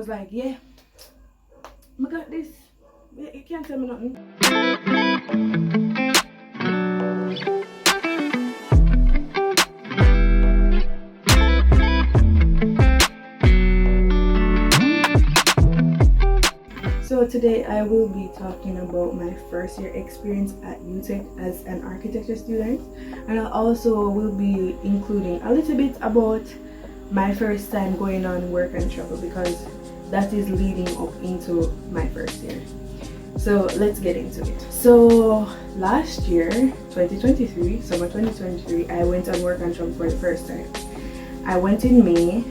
was like, yeah, I got this. You can't tell me nothing. So today I will be talking about my first year experience at UTech as an architecture student, and I also will be including a little bit about my first time going on work and travel, because that is leading up into my first year. So let's get into it. So last year, 2023, summer 2023, I went on work and travel for the first time. I went in May.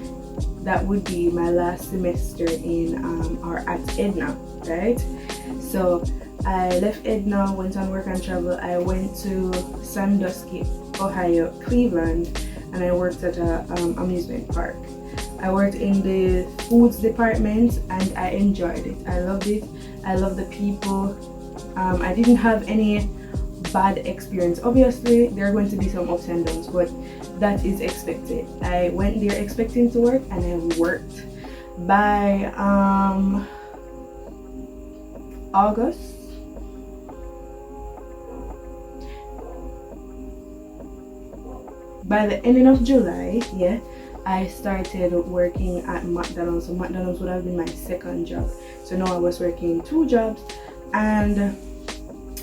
That would be my last semester in or at Edna, right? So I left Edna, went on work and travel. I went to Sandusky, Ohio, Cleveland, and I worked at a amusement park. I worked in the foods department and I enjoyed it. I loved it. I love the people. I didn't have any bad experience. Obviously there are going to be some ups and downs, but that is expected. I went there expecting to work and I worked. By August, by the ending of July, yeah, I started working at McDonald's. So McDonald's would have been my second job. So now I was working 2 jobs, and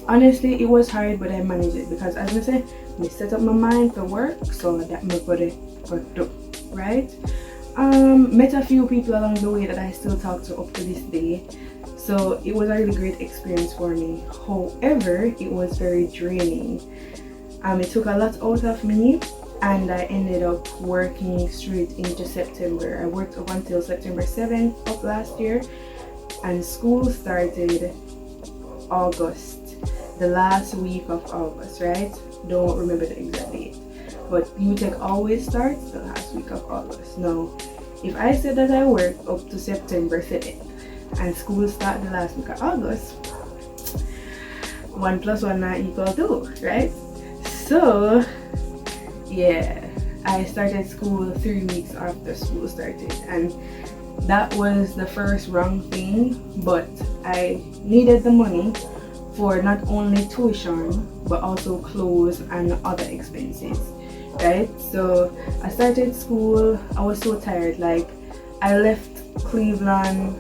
honestly it was hard, but I managed it because, as I said, I set up my mind to work, so that my body could do, right? Met a few people along the way that I still talk to up to this day. So it was a really great experience for me. However, it was very draining. It took a lot out of me, and I ended up working straight into September. I worked up until September 7th of last year, and school started August, the last week of August, right? Don't remember the exact date, but UTech always starts the last week of August. Now, if I said that I worked up to September 7th and school start the last week of August, 1 + 1 not equal 2, right? So yeah, I started school 3 weeks after school started, and that was the first wrong thing, but I needed the money for not only tuition but also clothes and other expenses, right? So I started school. I was so tired. Like, I left Cleveland,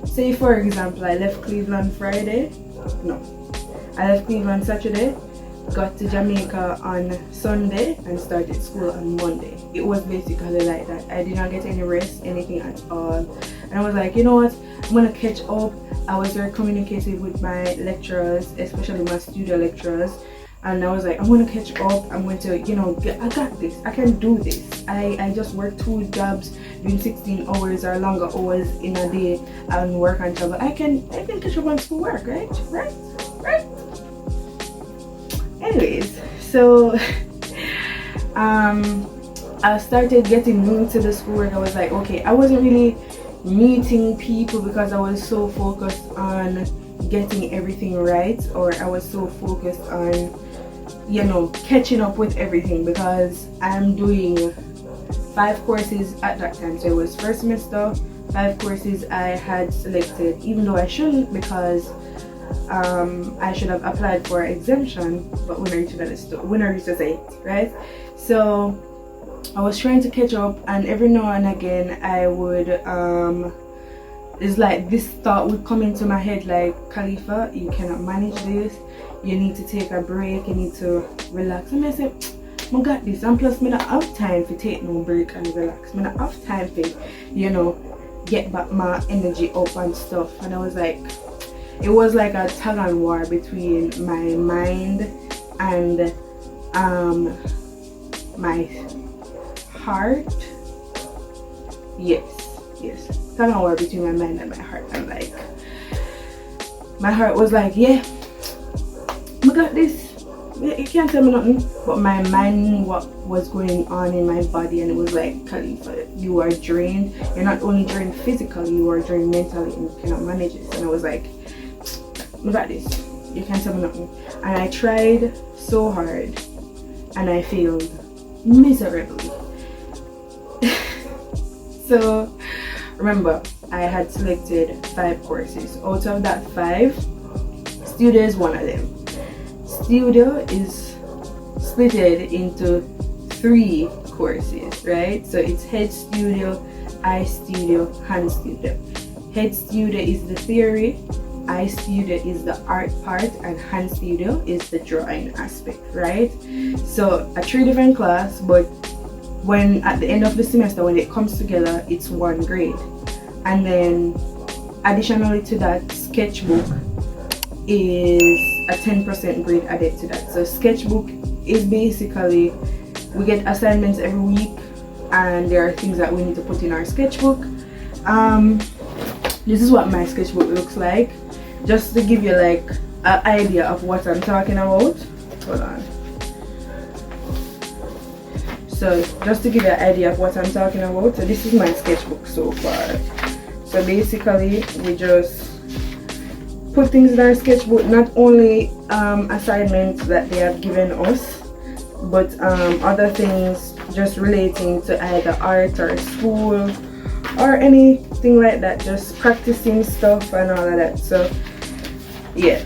say for example I left Cleveland Friday, no, I left Cleveland Saturday, got to Jamaica on Sunday, and started school on Monday. It was basically like that. I did not get any rest, anything at all. And I was like, you know what, I'm gonna catch up. I was very communicative with my lecturers, especially my studio lecturers, and I was like, I'm gonna catch up. I'm going to, I got this. I can do this. I just worked 2 jobs, doing 16 hours or longer hours in a day and work and travel. I can catch up on schoolwork, right? Anyways, so I started getting new to the schoolwork. I was like, okay, I wasn't really meeting people because I was so focused on getting everything right, or I was so focused on catching up with everything, because I'm doing 5 courses at that time. So it was first semester, 5 courses I had selected, even though I shouldn't, because I should have applied for exemption, but when I reached the state, right? So I was trying to catch up, and every now and again I would it's like this thought would come into my head, like, Khalifa, you cannot manage this, you need to take a break, you need to relax. And I said, I got this, and plus I don't have time to take no break and relax. I don't have time to get back my energy up and stuff. And I was like, it was like a tug and war between my mind and my heart. Yes, tug and war between my mind and my heart. And like, my heart was like, yeah, I got this, you can't tell me nothing. But my mind knew what was going on in my body, and it was like, Khalifa, you are drained. You're not only drained physically, you are drained mentally, and you cannot manage this. And I was like, I got this, you can't tell me nothing. And I tried so hard and I failed miserably. So remember, I had selected 5 courses. Out of that 5, Studio is one of them. Studio is splitted into 3 courses, right? So it's Head Studio, Eye Studio, Hand Studio. Head Studio is the theory, Eye Studio is the art part, and Hand Studio is the drawing aspect, right? So a 3 different class, but when at the end of the semester, when it comes together, it's 1 grade. And then additionally to that, sketchbook is a 10% grade added to that. So sketchbook is basically, we get assignments every week, and there are things that we need to put in our sketchbook. This is what my sketchbook looks like, just to give you like an idea of what I'm talking about. Hold on. So just to give you an idea of what I'm talking about, so this is my sketchbook so far. So basically we just put things in our sketchbook, not only assignments that they have given us, but other things just relating to either art or school or anything like that, just practicing stuff and all of that. So yeah,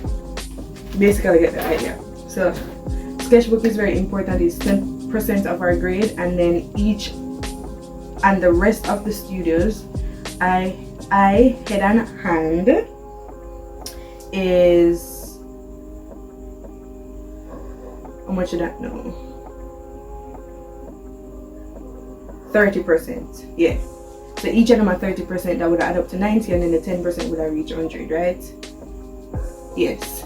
basically get the idea. So sketchbook is very important. It's 10% of our grade, and then each and the rest of the studios, eye, head and hand, is, how much did that know? 30%. Yeah. So each of them are 30, that would add up to 90, and then the 10% would have reached 100, right? Yes.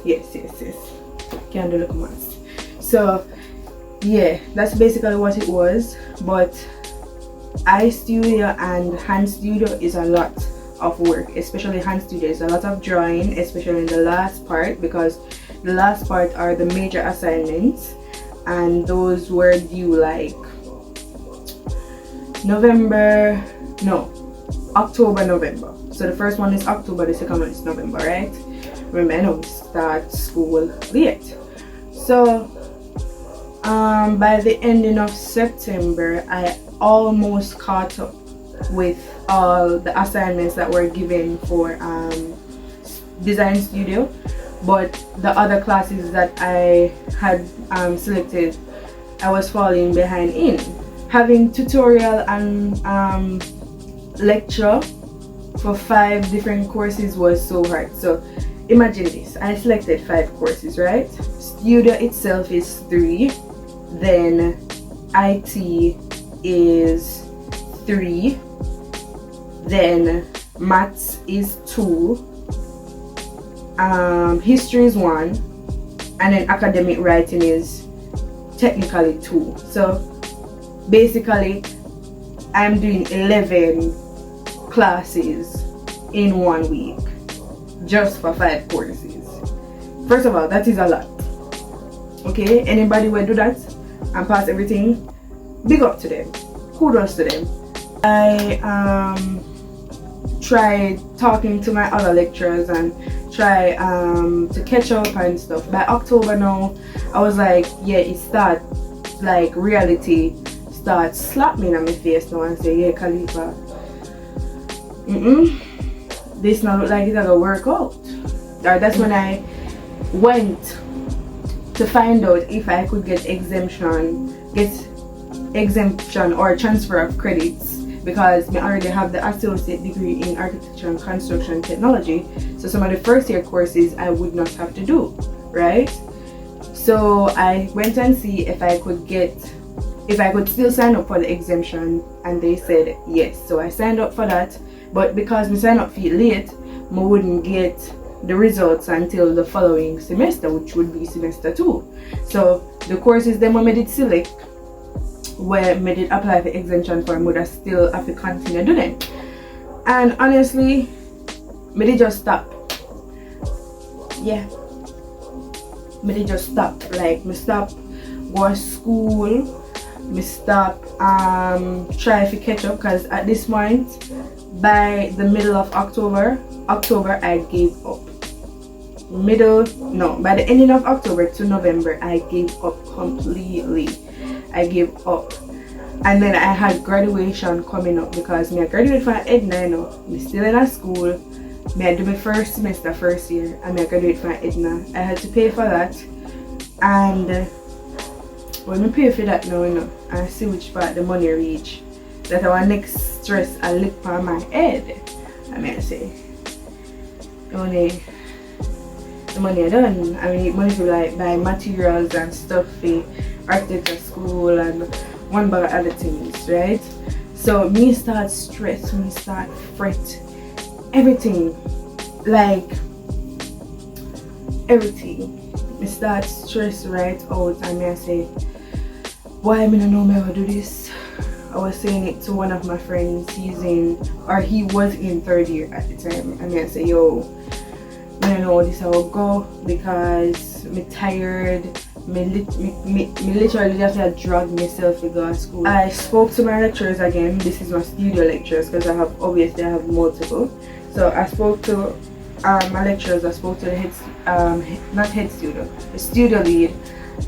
Can't do the maths. So yeah, that's basically what it was. But Eye Studio and Hand Studio is a lot of work, especially Hand Studio is a lot of drawing, especially in the last part, because the last part are the major assignments, and those were due like October, November. So the first one is October, the second one is November, right? Remember, I know we start school late. So by the ending of September, I almost caught up with all the assignments that were given for Design Studio, but the other classes that I had selected, I was falling behind in. Having tutorial and lecture for 5 different courses was so hard. So imagine this, I selected 5 courses, right? Studio itself is 3, then IT is 3, then maths is 2, history is 1, and then academic writing is technically 2. So basically I'm doing 11 classes in 1 week just for 5 courses. First of all, that is a lot. Okay, anybody will do that and pass everything, big up to them, kudos to them. I tried talking to my other lecturers and try to catch up and stuff. By October now, I was like, yeah, it starts, like reality starts slap me in my face now and say, yeah, Khalifa, this not look like it's gonna work out. Or that's when I went to find out if I could get exemption or transfer of credits, because I already have the associate degree in architecture and construction technology. So some of the first year courses I would not have to do, right? So I went and see if I could still sign up for the exemption, and they said yes. So I signed up for that, but because we signed up for it late, I wouldn't get the results until the following semester, which would be semester 2. So the courses them I did select, where I did apply for exemption for, I would still have to continue doing them. And honestly, I did just stop. Yeah, I did just stop. Like, I stop go to school, I stop try to catch up, because at this point, by the middle of October I gave up. By the ending of October to November, I gave up completely. I gave up. And then I had graduation coming up because me I graduated from Edna, you know. Me still in a school. Me I do my first semester first year and me I graduate from Edna. I had to pay for that. And when I pay for that now, you know, I see which part the money reach. That our next stress I lick on my head. I mean I say the money I done. I mean money to like buy materials and stuff for architecture school and one bag of other things, right? So me start stress, me start fret, everything, like everything. Me start stress right out and me I say, why me don't know me ever do this? I was saying it to one of my friends, he was in third year at the time, and I say, yo, I don't know this how go because me tired. Me literally just had dragged myself to go to school. I spoke to my lecturers again. This is my studio lecturers because I have multiple. So I spoke to my lecturers. I spoke to the the studio lead,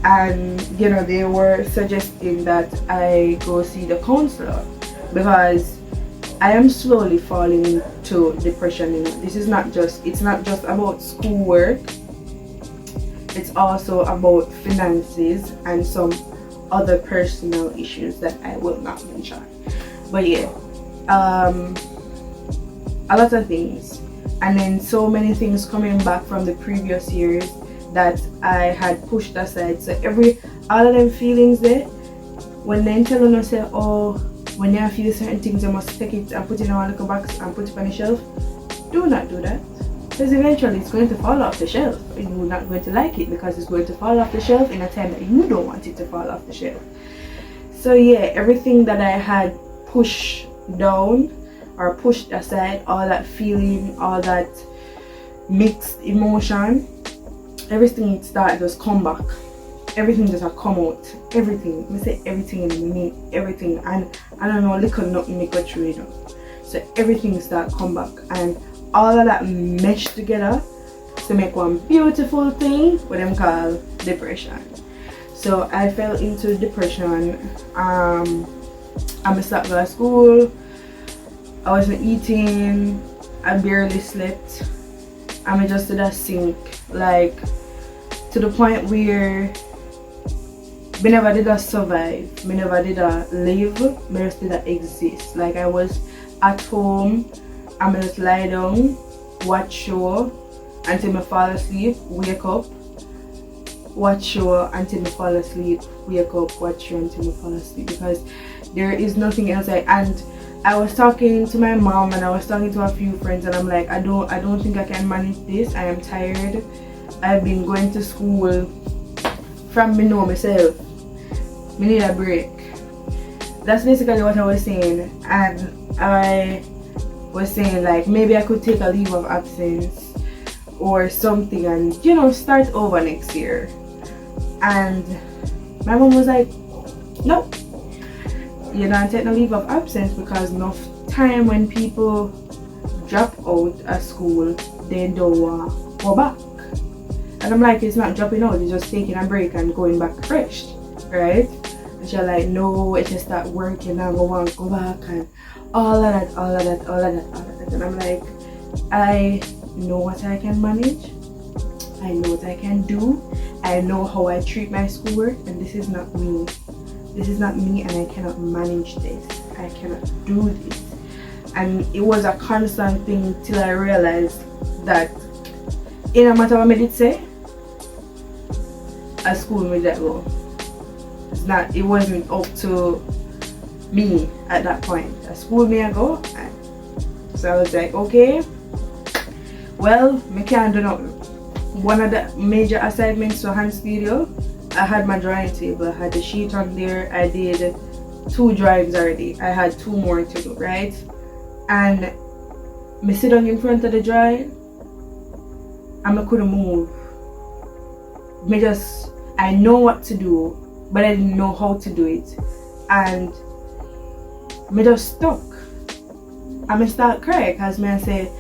and you know they were suggesting that I go see the counselor because I am slowly falling into depression. You know, it's not just about schoolwork. It's also about finances and some other personal issues that I will not mention. But yeah, a lot of things, and then so many things coming back from the previous years that I had pushed aside. So all of them feelings there, when they tell you say, oh, when you feel certain things, you must take it and put it in a little box and put it on the shelf. Do not do that. Because eventually it's going to fall off the shelf and you're not going to like it because it's going to fall off the shelf in a time that you don't want it to fall off the shelf. So yeah, everything that I had pushed down or pushed aside, all that feeling, all that mixed emotion, everything started just come back. Everything just come out. Everything. I say everything in me, everything, and I don't know, little nothing me go through it. So everything start come back, and all of that meshed together to make one beautiful thing what them call depression. So I fell into depression. I stopped going to school. I wasn't eating. I barely slept. I just did a sink, like to the point where me never did a survive. Me never did a live. Me just did a exist. Like I was at home. I'm just lie down, watch show until I fall asleep, wake up, watch show until I fall asleep, wake up, watch show until I fall asleep, because there is nothing else. And I was talking to my mom and I was talking to a few friends, and I'm like, I don't think I can manage this. I am tired. I've been going to school from me know myself. Me need a break. That's basically what I was saying, and I was saying like maybe I could take a leave of absence or something and start over next year. And my mom was like, no, you don't take no leave of absence because enough time when people drop out of school they don't want to go back. And I'm like, it's not dropping out, it's just taking a break and going back fresh, right? And she's like, no, it's just start working and I want to go back and all of that. And I'm like, I know what I can manage. I know what I can do. I know how I treat my schoolwork, and this is not me. This is not me, and I cannot manage this. I cannot do this. And it was a constant thing till I realized that in no matter what I did say, a school made that go. It wasn't up to me at that point. A school may I go. So I was like, okay, well, me can't do nothing. One of the major assignments for Hand Studio, I had my drawing table. I had the sheet on there. I did 2 drawings already. I had 2 more to do, right? And me sit down in front of the drawing and I couldn't move. I know what to do, but I didn't know how to do it. And me just stuck. And me start crying because I say,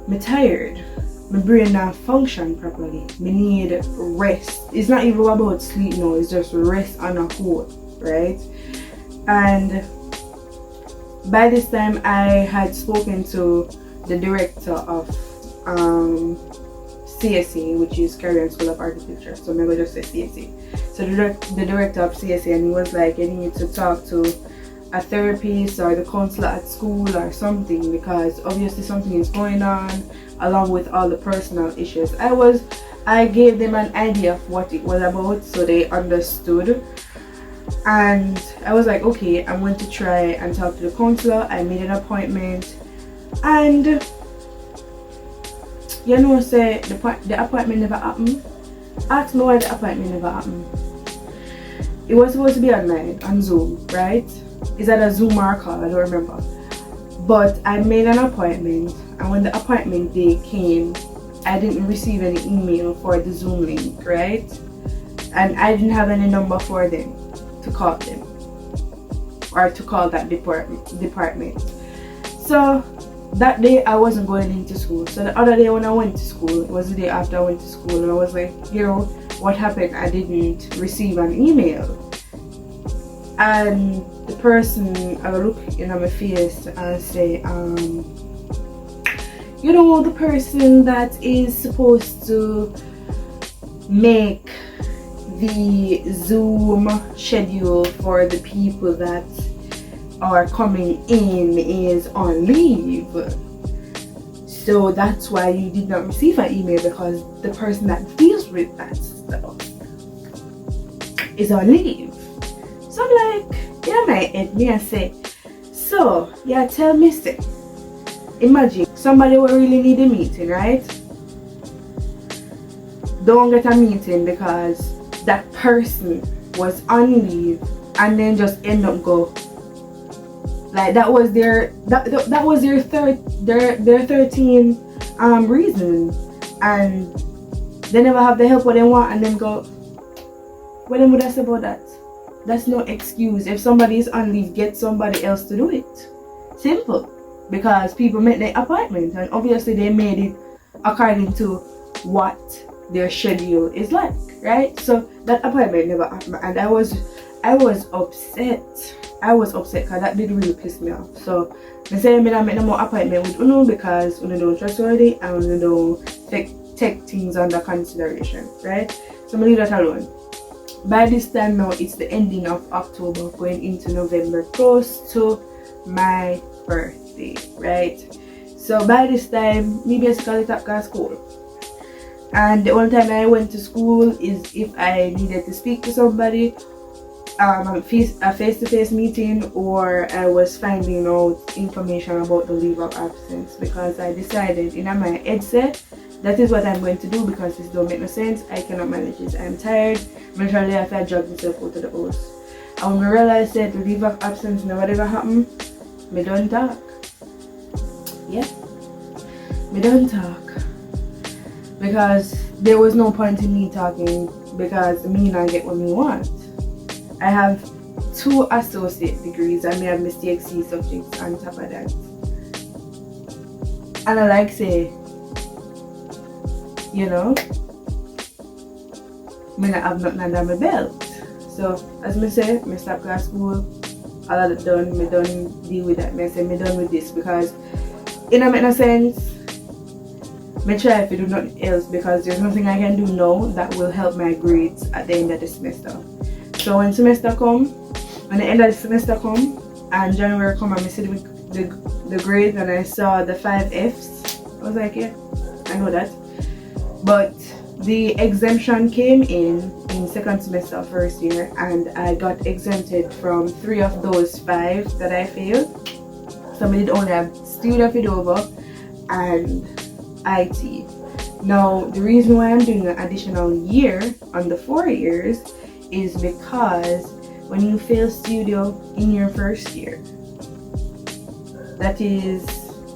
me tired. My brain not function properly. Me need rest. It's not even about sleep now, it's just rest on a whole, right? And by this time I had spoken to the director of CSE, which is Caribbean School of Architecture, so maybe just say CSE. So the director of CSE, and he was like, you need to talk to a therapist or the counselor at school or something, because obviously something is going on, along with all the personal issues. I gave them an idea of what it was about, so they understood. And I was like, okay, I'm going to try and talk to the counselor. I made an appointment, and you know, say the appointment never happened. Ask me why the appointment never happened. It was supposed to be on Zoom, right? Is that a Zoom or a call? I don't remember. But I made an appointment, and when the appointment day came, I didn't receive any email for the Zoom link, right? And I didn't have any number for them to call them, or to call that department. So that day I wasn't going into school. So the other day when I went to school, it was the day after I went to school, and I was like, you know, what happened? I didn't receive an email. And the person, I look in my face and say, you know, the person that is supposed to make the Zoom schedule for the people that are coming in is on leave. So that's why you did not receive an email, because the person that deals with that stuff is on leave. So I'm like, yeah, my head, me I say, so yeah, tell me, say, imagine somebody will really need a meeting, right? Don't get a meeting because that person was on leave, and then just end up go. Like that was their that was their 13 reason, and they never have the help what they want, and then go. What then would I say about that? That's no excuse. If somebody is on leave, get somebody else to do it. Simple. Because people made their appointment, and obviously they made it according to what their schedule is like, right? So that appointment never happened, and I was upset. I was upset because that did really piss me off. So I said I make no more appointment with Uno, because Uno don't trustworthy and Uno don't take things under consideration, right? So I leave that alone. By this time now, it's the ending of October, going into November, close to my birthday, right? So by this time, me basically top go school. And the only time I went to school is if I needed to speak to somebody, a face-to-face meeting, or I was finding out information about the leave of absence, because I decided in my headset that is what I'm going to do, because this don't make no sense. I cannot manage this. I'm tired. Literally, I have to drag myself out of the house. And when I realized that the leave of absence never ever happened, me don't talk. Yeah, me don't talk, because there was no point in me talking, because me not get what me want. I have 2 associate degrees, and me have my CXC subjects on top of that. And I like say, you know, me not have nothing under my belt. So as me say, me stop class school, all of that done, me done deal with that. Me say me done with this, because it don't make no sense. Me try to do nothing else, because there's nothing I can do now that will help my grades at the end of the semester. So when the end of the semester come, and January come, and I see the grades, and I saw the 5 Fs, I was like, yeah, I know that. But the exemption came in second semester of first year, and I got exempted from 3 of those 5 that I failed. So I did only have Student Fidova and IT. Now the reason why I'm doing an additional year on the 4 years is because when you fail studio in your first year, that is,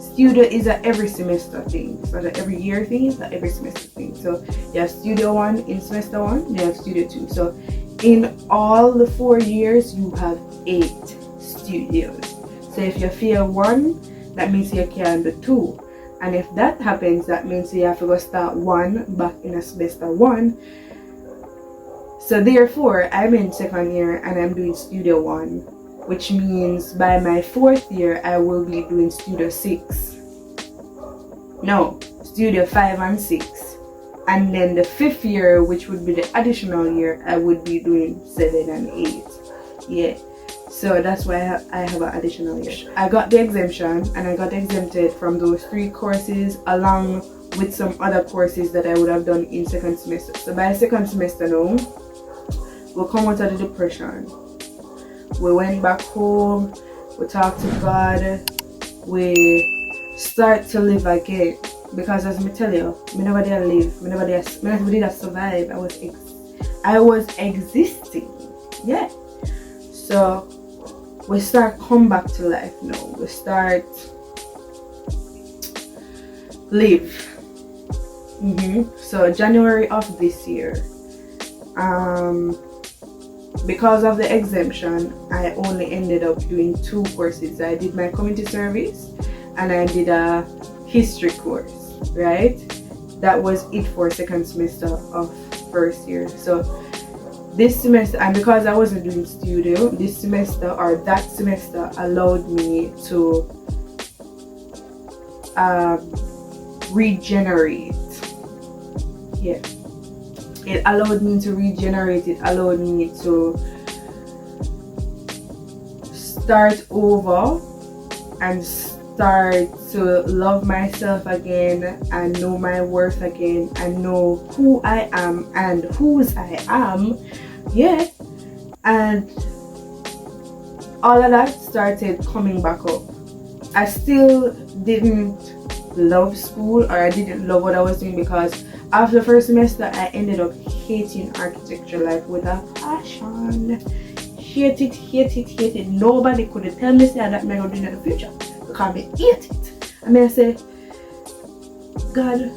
studio is a every semester thing. It's not an every year thing, it's not every semester thing. So you have studio 1 in semester 1, you have studio 2. So in all the 4 years you have 8 studios. So if you fail 1, that means you can do 2. And if that happens, that means you have to go start 1 back in a semester 1. So therefore, I'm in second year and I'm doing studio 1. which means by my 4th year I will be doing Studio 6. No, Studio 5 and 6. And then the 5th year, which would be the additional year, I would be doing 7 and 8. Yeah. So that's why I have an additional year. I got the exemption, and I got exempted from those 3 courses along with some other courses that I would have done in 2nd semester. So by 2nd semester now, we'll come out of the depression. We went back home, we talked to God, we start to live again. Because as me tell you, me never did live, me never did survive. I was existing. Yeah. So we start come back to life now. We start live. So January of this year, because of the exemption, I only ended up doing 2 courses. I did my community service and I did a history course, right? That was it for 2nd semester of 1st year. So this semester, and because I wasn't doing studio, this semester or that semester allowed me to regenerate. Yeah, it allowed me to regenerate. It allowed me to start over and start to love myself again and know my worth again and know who I am and whose I am. Yeah. And all of that started coming back up. I still didn't love school, or I didn't love what I was doing, because after the 1st semester I ended up hating architecture like with a passion. Hate it. Nobody could tell me say that I'm not doing it in the future, because I hate it. I mean, I say, God,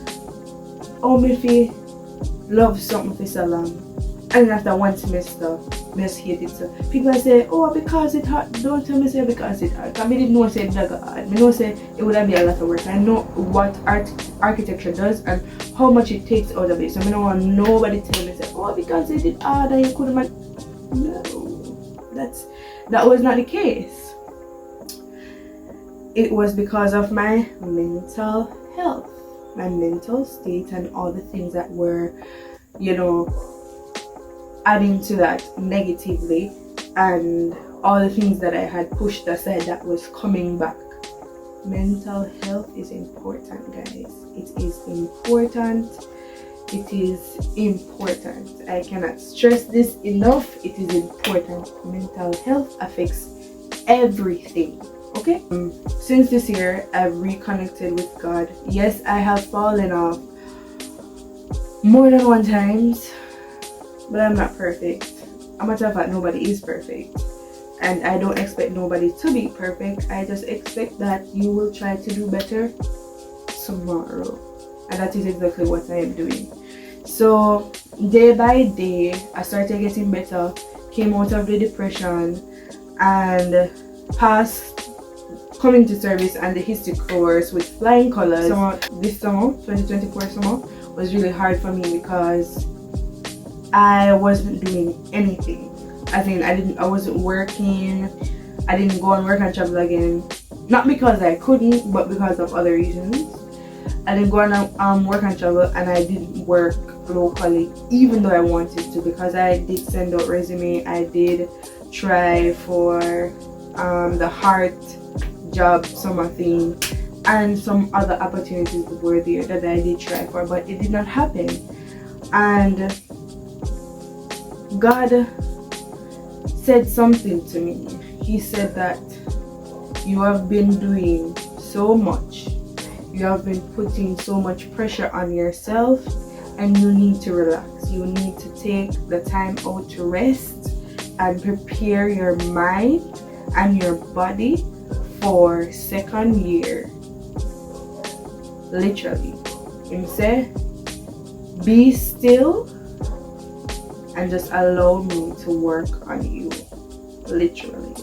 how me feel love something for so long, and after 1 semester I just hate it. So people say, oh, because it hard. Don't tell me say because it hard. Because I didn't know say it hard. I know say it would be a lot of work. I know what architecture does and how much it takes out of it. So I don't want nobody tell me say, oh, because it did hard and you couldn't. No, that was not the case. It was because of my mental health, my mental state, and all the things that were, adding to that negatively, and all the things that I had pushed aside that was coming back. Mental health is important, guys. It is important. It is important. I cannot stress this enough. It is important. Mental health affects everything. Okay? Since this year, I've reconnected with God. Yes, I have fallen off more than 1 time. But I'm not perfect. A matter of fact, nobody is perfect. And I don't expect nobody to be perfect. I just expect that you will try to do better tomorrow. And that is exactly what I am doing. So, day by day, I started getting better, came out of the depression, and passed community service and the history course with flying colors. So, this summer, 2024 summer, was really hard for me because I wasn't doing anything. I wasn't working. I didn't go and work and travel again. Not because I couldn't, but because of other reasons. I didn't go and work and travel, and I didn't work locally, even though I wanted to, because I did send out resume. I did try for the heart job summer thing, and some other opportunities were there that I did try for, but it did not happen. And God said something to me. He said that you have been doing so much. You have been putting so much pressure on yourself, and you need to relax. You need to take the time out to rest and prepare your mind and your body for 2nd year. Literally. Him say, be still and just allow me to work on you. Literally.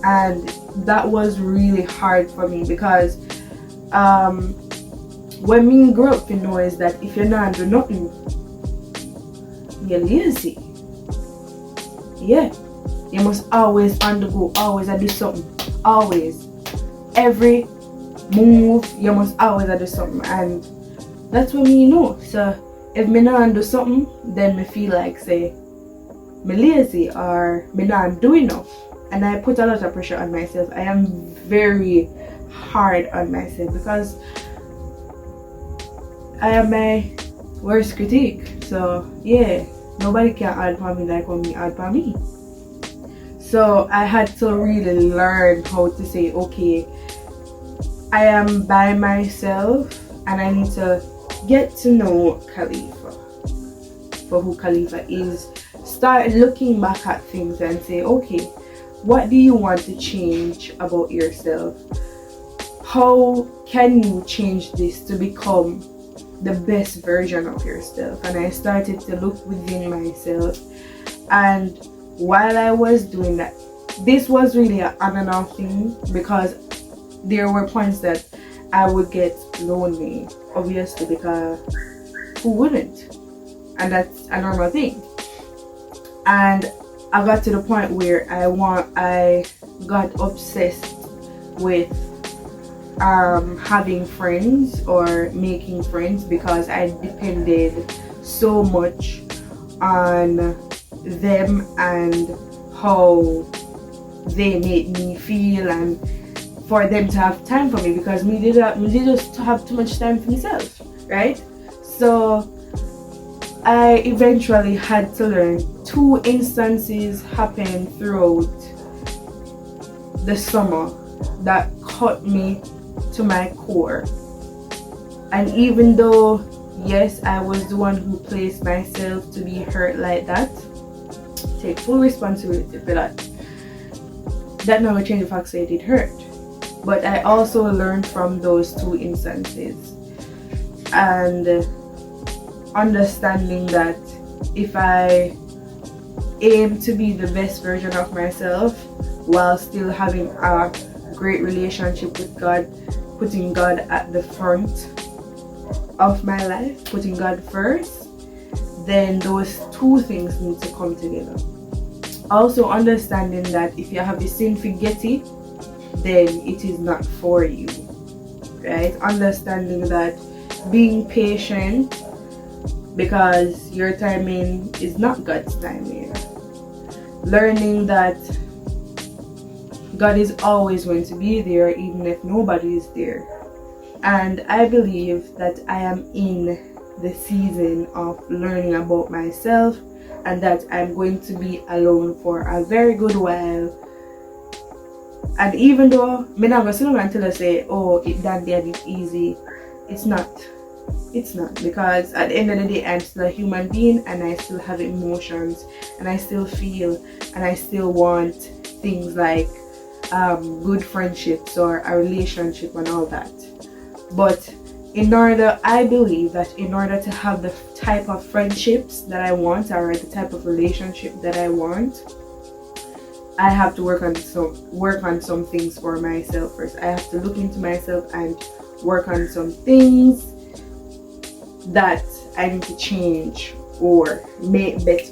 And that was really hard for me, because when me grew up, you know, is that if you're not doing nothing, you're lazy. Yeah, You must always on the go, always do something. Always. Every move, you must always do something. And that's what me know. So if me not do something, then me feel like say me lazy or me not do enough. And I put a lot of pressure on myself. I am very hard on myself because I am my worst critic. So yeah, nobody can add for me like when me add for me. So I had to really learn how to say, okay, I am by myself and I need to get to know Khalifa for who Khalifa is. Start looking back at things and say, okay, what do you want to change about yourself? How can you change this to become the best version of yourself? And I started to look within myself. And while I was doing that, this was really an on and off thing because there were points that I would get lonely, obviously, because who wouldn't? And that's a normal thing. And I got to the point where I got obsessed with having friends or making friends because I depended so much on them and how they made me feel and for them to have time for me because me did just have too much time for myself, right? So I eventually had to learn. 2 instances happened throughout the summer that cut me to my core. And even though, yes, I was the one who placed myself to be hurt like that, take full responsibility for that. That never changed the fact that it did hurt. But I also learned from those 2 instances. And understanding that if I aim to be the best version of myself while still having a great relationship with God, putting God at the front of my life, putting God first, then those 2 things need to come together. Also understanding that if you have a sin forgetty, then it is not for you, right? Understanding that being patient because your timing is not God's timing. Learning that God is always going to be there even if nobody is there. And I believe that I am in the season of learning about myself and that I'm going to be alone for a very good while. And even though I'm not going to sit until I say, oh, it done there, it's easy, it's not. It's not, because at the end of the day I'm still a human being and I still have emotions and I still feel and I still want things like good friendships or a relationship and all that. But I believe that in order to have the type of friendships that I want or the type of relationship that I want, I have to work on some things for myself first. I have to look into myself and work on some things that I need to change or make better.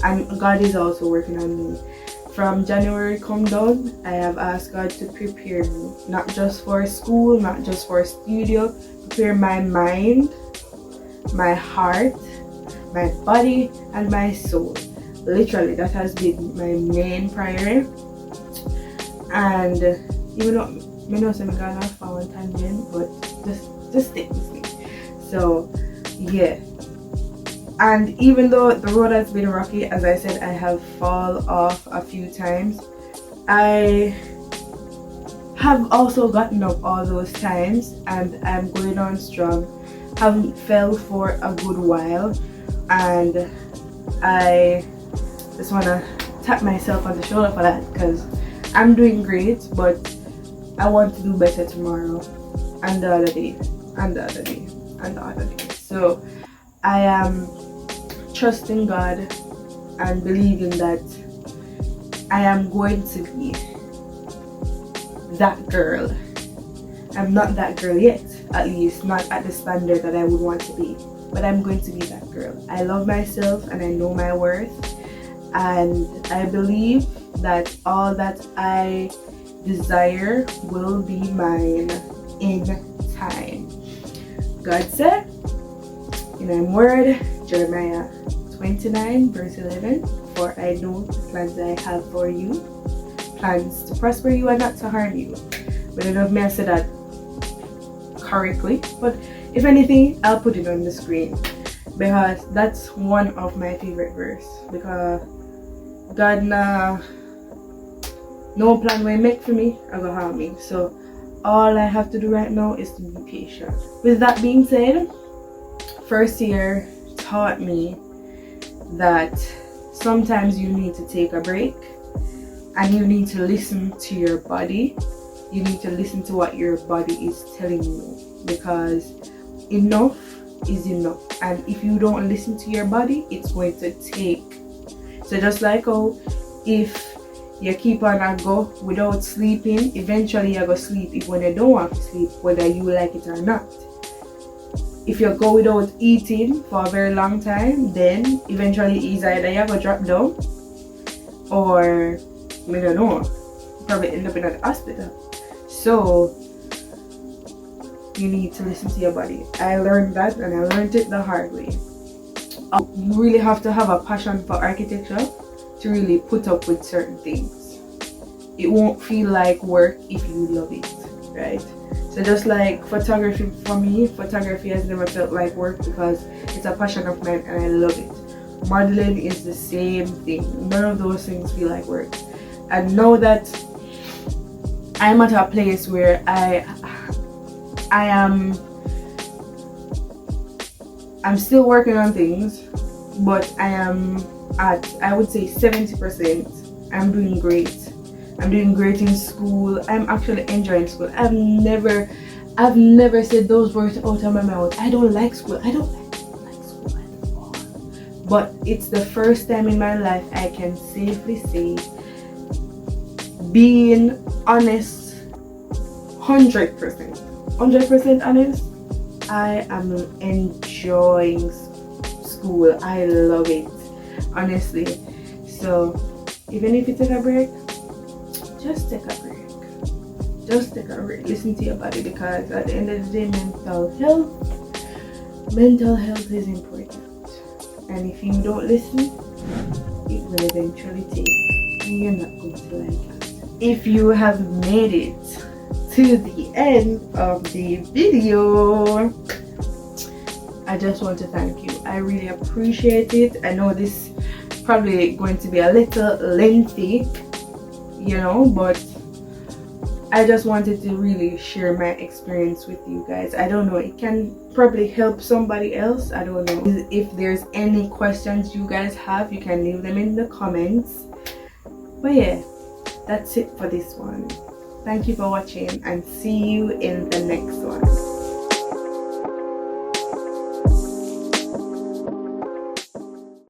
And God is also working on me. From January come down, I have asked God to prepare me, not just for school, not just for studio, prepare my mind, my heart, my body, and my soul. Literally, that has been my main priority. And even though I know I'm gonna off on one tangent, but just stick with me. So yeah, and even though the road has been rocky, as I said, I have fall off a few times. I have also gotten up all those times and I'm going on strong. Haven't fell for a good while, and I just want to tap myself on the shoulder for that because I'm doing great, but I want to do better tomorrow and the other day and the other day and the other day. So I am trusting God and believing that I am going to be that girl. I'm not that girl yet, at least not at the standard that I would want to be, but I'm going to be that girl. I love myself and I know my worth, and I believe that all that I desire will be mine in time. God said in a word, Jeremiah 29 verse 11, for I know the plans I have for you, plans to prosper you and not to harm you. But I don't know if I said that correctly, but if anything, I'll put it on the screen, because that's one of my favorite verse, because God no plan will make for me, I go harm me. So all I have to do right now is to be patient. With that being said, first year taught me that sometimes you need to take a break and you need to listen to your body. You need to listen to what your body is telling you, because enough is enough, and if you don't listen to your body, it's going to take. So just like how if you keep on and go without sleeping, eventually you're going to sleep if when you don't want to sleep, whether you like it or not. If you go without eating for a very long time, then eventually it's either you're going to drop down, or I don't know, probably end up in the hospital. So you need to listen to your body. I learned that, and I learned it the hard way. You really have to have a passion for architecture to really put up with certain things. It won't feel like work if you love it, right? So just like photography, for me, photography has never felt like work because it's a passion of mine and I love it. Modeling is the same thing. None of those things feel like work. And now that I'm at a place where I'm still working on things, but I am at, I would say 70%. I'm doing great. I'm doing great in school. I'm actually enjoying school. I've never said those words out of my mouth. I don't like school. I don't like school at all. But it's the first time in my life I can safely say, being honest, 100% honest, I am enjoying school. I love it, honestly. So even if you take a break, just take a break. Just take a break. Listen to your body, because at the end of the day, mental health is important. And if you don't listen, it will eventually take, and you're not going to like that. If you have made it to the end of the video, I just want to thank you. I really appreciate it. I know this is probably going to be a little lengthy, but I just wanted to really share my experience with you guys. I don't know, it can probably help somebody else. I don't know. If there's any questions you guys have, you can leave them in the comments. But yeah, that's it for this one. Thank you for watching, and see you in the next one.